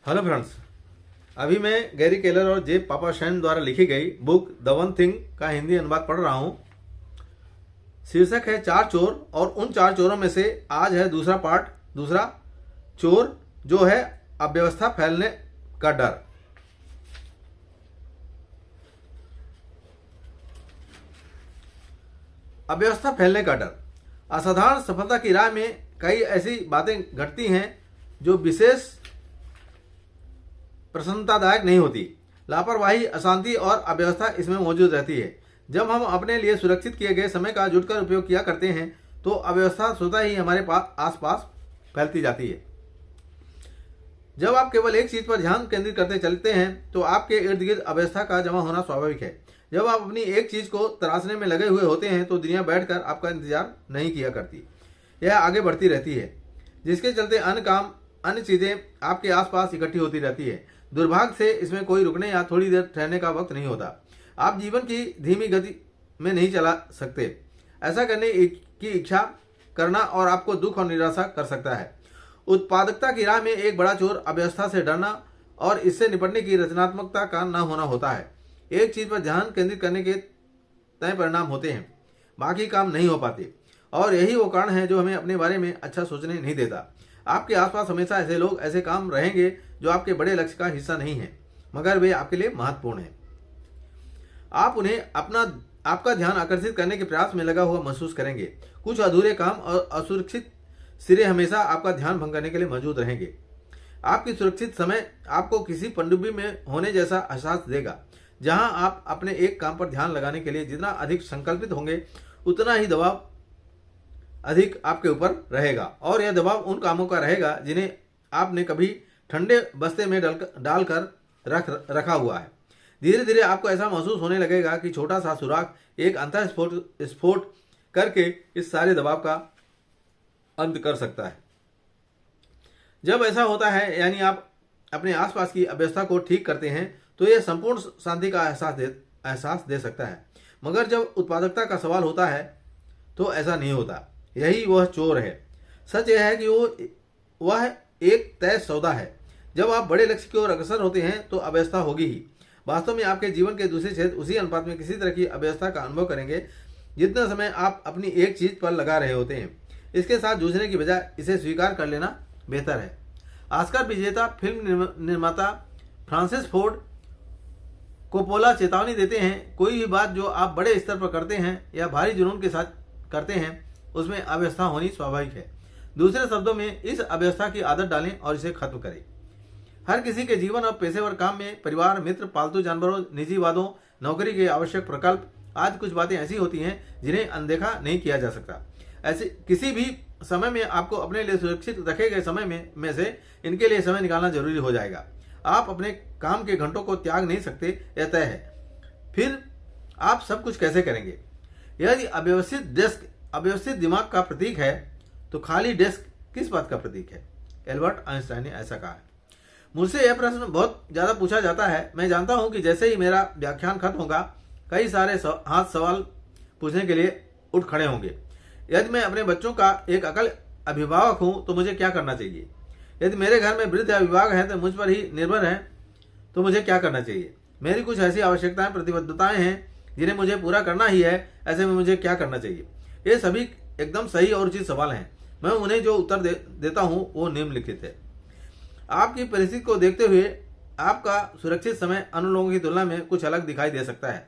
Hello friends, अभी मैं Gary Keller और जे पापाशैन द्वारा लिखी गई बुक द वन थिंग का हिंदी अनुवाद पढ़ रहा हूं। शीर्षक है चार चोर, और उन चार चोरों में से आज है दूसरा पार्ट। दूसरा चोर जो है अव्यवस्था फैलने का डर। अव्यवस्था फैलने का डर। असाधारण सफलता की राह में कई ऐसी बातें घटती हैं जो विशेष प्रसन्नतादायक नहीं होती। लापरवाही, अशांति और अव्यवस्था इसमें मौजूद रहती है। जब हम अपने लिए सुरक्षित किए गए समय का जुटकर उपयोग किया करते हैं तो अव्यवस्था स्वतः ही हमारे पास आसपास फैलती जाती है। जब आप केवल एक चीज पर ध्यान केंद्रित करते चलते हैं तो आपके इर्द गिर्द अव्यवस्था का जमा होना स्वाभाविक है। जब आप अपनी एक चीज को तराशने में लगे हुए होते हैं तो दुनिया बैठकर आपका इंतजार नहीं किया करती, यह आगे बढ़ती रहती है, जिसके चलते अन्य काम, अन्य चीजें आपके आसपास इकट्ठी होती रहती है। दुर्भाग्य से इसमें कोई रुकने या थोड़ी देर ठहरने का वक्त नहीं होता। आप जीवन की धीमी गति में नहीं चला सकते। ऐसा करने की इच्छा करना और आपको दुख और निराशा कर सकता है। उत्पादकता की राह में एक बड़ा चोर अव्यवस्था से डरना और इससे निपटने की रचनात्मकता का न होना होता है। एक चीज पर ध्यान केंद्रित करने के तय परिणाम होते हैं, बाकी काम नहीं हो पाते, और यही वो कारण है जो हमें अपने बारे में अच्छा सोचने नहीं देता। आपके आसपास हमेशा ऐसे लोग, ऐसे काम रहेंगे जो आपके बड़े लक्ष्य का हिस्सा नहीं है, मगर वे आपके लिए महत्वपूर्ण हैं। आप उन्हें आपका ध्यान आकर्षित करने के प्रयास में लगा हुआ महसूस करेंगे। कुछ अधूरे काम और असुरक्षित सिरे हमेशा आपका ध्यान भंग करने के लिए मौजूद रहेंगे। आपकी सुरक्षित समय आपको किसी पनडुब्बी में होने जैसा एहसास देगा, जहां आप अपने एक काम पर ध्यान लगाने के लिए जितना अधिक संकल्पित होंगे उतना ही दबाव अधिक आपके ऊपर रहेगा, और यह दबाव उन कामों का रहेगा जिन्हें आपने कभी ठंडे बस्ते में डालकर रखा हुआ है। धीरे धीरे आपको ऐसा महसूस होने लगेगा कि छोटा सा सुराख एक अंतर स्फोट करके इस सारे दबाव का अंत कर सकता है। जब ऐसा होता है, यानी आप अपने आसपास की अव्यवस्था को ठीक करते हैं, तो यह संपूर्ण शांति का एहसास दे सकता है। मगर जब उत्पादकता का सवाल होता है तो ऐसा नहीं होता। यही वह चोर है। सच यह है कि वह एक तय सौदा है। जब आप बड़े लक्ष्य की ओर अग्रसर होते हैं तो अव्यवस्था होगी ही। वास्तव में आपके जीवन के दूसरे क्षेत्र उसी अनुपात में किसी तरह की अव्यवस्था का अनुभव करेंगे जितना समय आप अपनी एक चीज पर लगा रहे होते हैं। इसके साथ जूझने की बजाय इसे स्वीकार कर लेना बेहतर है। ऑस्कर विजेता फिल्म निर्माता फ्रांसिस फोर्ड कोपोला चेतावनी देते हैं, कोई भी बात जो आप बड़े स्तर पर करते हैं या भारी जुनून के साथ करते हैं उसमें अव्यवस्था होनी स्वाभाविक है। दूसरे शब्दों में, इस अव्यवस्था की आदत डालें और इसे खत्म करें। हर किसी के जीवन और पेशेवर काम में परिवार, मित्र, पालतू जानवरों, निजी वादों, नौकरी के आवश्यक प्रकल्प आदि कुछ बातें ऐसी होती हैं जिन्हें अनदेखा नहीं किया जा सकता। ऐसे किसी भी समय में आपको अपने लिए सुरक्षित रखे गए समय में से इनके लिए समय निकालना जरूरी हो जाएगा। आप अपने काम के घंटों को त्याग नहीं सकते, यह तय है। फिर आप सब कुछ कैसे करेंगे? यदि अव्यवस्थित दिमाग का प्रतीक है तो खाली डेस्क किस बात का प्रतीक है? एल्बर्ट आइंस्टाइन ने ऐसा कहा है। मुझसे यह प्रश्न बहुत ज्यादा पूछा जाता है। मैं जानता हूं कि जैसे ही मेरा व्याख्यान खत्म होगा कई सारे हाथ सवाल पूछने के लिए उठ खड़े होंगे। यदि मैं अपने बच्चों का एक अकल अभिभावक हूं तो मुझे क्या करना चाहिए? यदि मेरे घर में वृद्ध अभिभावक हैं तो मुझ पर ही निर्भर हैं तो मुझे क्या करना चाहिए? मेरी कुछ ऐसी आवश्यकताएं, प्रतिबद्धताएं हैं जिन्हें मुझे पूरा करना ही है, ऐसे में मुझे क्या करना चाहिए? ये सभी एकदम सही और उचित सवाल हैं। मैं उन्हें जो उत्तर देता हूं वो निम्नलिखित है। आपकी परिस्थिति को देखते हुए आपका सुरक्षित समय अन्य लोगों की तुलना में कुछ अलग दिखाई दे सकता है।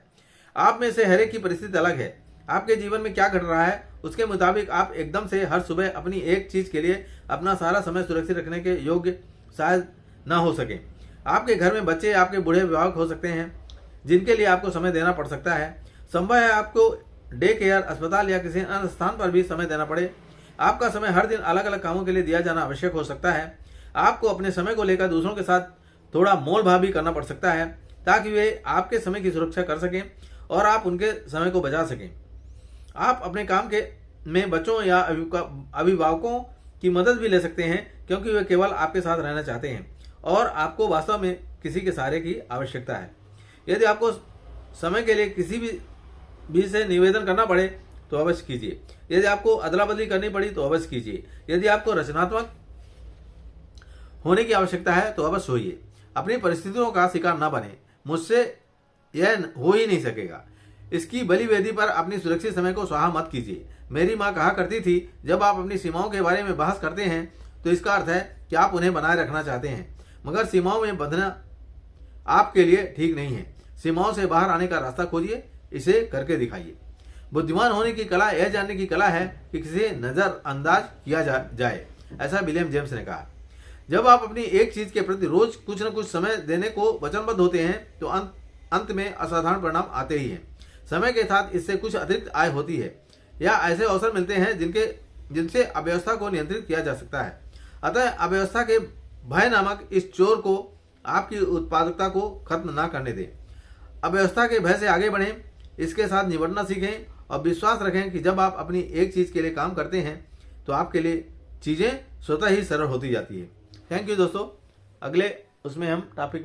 आप में से हर एक की परिस्थिति अलग है। आपके जीवन में क्या घट रहा है उसके मुताबिक आप एकदम से हर सुबह अपनी एक चीज के लिए अपना सारा समय सुरक्षित रखने के योग्य शायद ना हो सके। आपके घर में बच्चे आपके बूढ़े अभिभावक हो सकते हैं जिनके लिए आपको समय देना पड़ सकता है। संभव है आपको डे केयर, अस्पताल या किसी अन्य स्थान पर भी समय देना पड़े। आपका समय हर दिन अलग अलग कामों के लिए दिया जाना आवश्यक हो सकता है। आपको अपने समय को लेकर दूसरों के साथ थोड़ा मोल भाव भी करना पड़ सकता है ताकि वे आपके समय की सुरक्षा कर सकें और आप उनके समय को बचा सकें। आप अपने काम के में बच्चों या अभिभावकों की मदद भी ले सकते हैं क्योंकि वे केवल आपके साथ रहना चाहते हैं और आपको वास्तव में किसी के सहारे की आवश्यकता है। यदि आपको समय के लिए किसी भी से निवेदन करना पड़े तो अवश्य कीजिए। यदि आपको अदला बदली करनी पड़ी तो अवश्य कीजिए। यदि आपको रचनात्मक होने की आवश्यकता है तो अवश्य होइए। अपनी परिस्थितियों का शिकार न बने, मुझसे यह हो ही नहीं सकेगा। इसकी बलि वेदी पर अपनी सुरक्षित समय को स्वाहा मत कीजिए। मेरी माँ कहा करती थी, जब आप अपनी सीमाओं के बारे में बहस करते हैं तो इसका अर्थ है कि आप उन्हें बनाए रखना चाहते हैं, मगर सीमाओं में बंधना आपके लिए ठीक नहीं है। सीमाओं से बाहर आने का रास्ता खोजिए, इसे करके दिखाइए। बुद्धिमान होने की कला यह जानने की कला है कि किसे नजरअंदाज किया जाए, ऐसा विलियम जेम्स ने कहा। जब आप अपनी एक चीज के प्रति रोज कुछ न कुछ समय देने को वचनबद्ध होते हैं तो अंत में असाधारण परिणाम आते ही हैं। समय के साथ इससे कुछ अतिरिक्त आय होती है या ऐसे अवसर मिलते हैं जिनसे अव्यवस्था को नियंत्रित किया जा सकता है। अतः अव्यवस्था के भय नामक इस चोर को आपकी उत्पादकता को खत्म न करने दें। अव्यवस्था के भय से आगे बढ़ें, इसके साथ निपटना सीखें और विश्वास रखें कि जब आप अपनी एक चीज के लिए काम करते हैं तो आपके लिए चीजें स्वतः ही सरल होती जाती है। थैंक यू दोस्तों। अगले उसमें हम टॉपिक